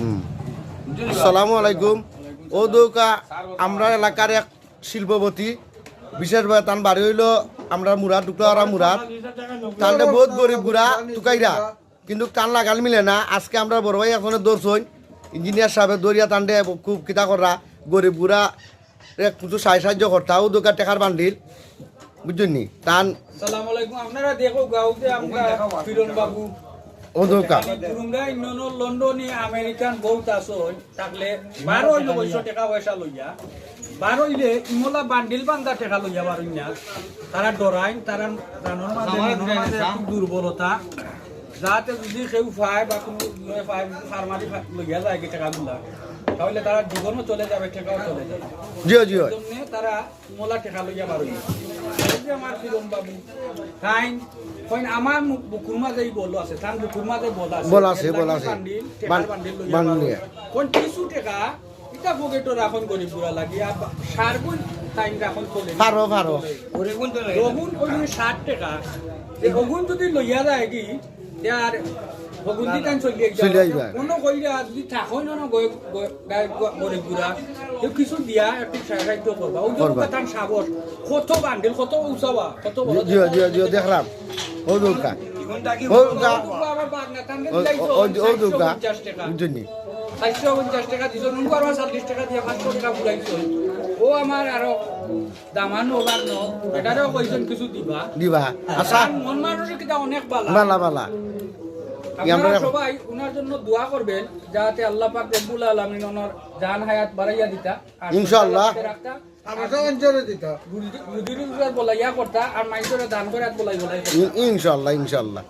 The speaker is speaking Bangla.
আসসালামু আলাইকুম। ও দৌকা আমরা এলাকার এক শিল্পপতি বিশেষভাবে তান বাড়ি হইল আমরা মুরাদ টুকরা মুরাদ তানটা বহুত গরিব গুড়া টুকাইরা কিন্তু টান লাগাল মিলে না। আজকে আমরা বড় ভাই এখন দৌড়ছই ইঞ্জিনিয়ার সাহেব দৌড়িয়া টানডে খুব কিতা করা গরিব গুড়া কিছু সাহায্য করতা ও দোকান টেকার বান্ডিল বুঝছেন নি টান। আসসালামু আলাইকুম। আপনারা দেখো গাঁওতে আমরা ফিরন বাবু ও দোকা তুরুঙ্গা ইন্ননো লন্ডনে আমেরিকান বহুত আসন থাকলে 12 টাকা পয়সা লইয়া 12 ইলে ইমলা বান্ডিল বান্ধা টাকা লইয়া বারুইয়া তারা ডরাইন তারা জানোর মাঝে খুব দুর্বলতা যাতে যদি কেউ পায় বা কোনো পায় ফার্মারি লইয়া যায় টাকাগুলা তাহলে তারা জীবনও চলে যাবে টাকাও চলে যাবে। জিও জিও তারা মোলা টাকা লইয়া বারুইয়া আমার ফিরন বাবু তাই কইন আমার বুকুর মাঝে বল আছে তান বুকুর মাঝে বল আছে বান্ডিল কোন কিছু টাকা এটা পকেটে রাখন গরিব গুড়া লাগিয়া সারগুন টাইম রাখন চলে পারো রগুন কইন 60 টাকা এই রগুন যদি লইয়া যায় কি আর রগুন দি টাইম চলি যাবে কোন কইরা যদি থাকই না গরিব গুড়া কেউ কিছু দিয়া একটু সাহায্য করবা ওই কথা সাবর কত বান্ডিল কত উসাবা কত বড় জিও দেখলাম ও দোকা আমার বাগনা টাঙ্গে ও দোকা বুঝনি 450 টাকা দিছো নুন আর 40 টাকা দিয়া 500 টাকা বুলাইছো ও আমার আরো দামানো বাগনো এটারও কইছেন কিছু দিবা আচ্ছা মন মানুষের কিটা অনেক বালা আপনারা সবাই ওনার জন্য দোয়া করবেন যাতে আল্লাহ পাক রব্বুল আলামিন ওনার জান হায়াত বাড়াইয়া দিতা ইনশাআল্লাহ আমাকে অঞ্জলি দিতা রুজি রোজগার বলাইয়া করতা আর মাইসরে দান করে বলাই ইনশাআল্লাহ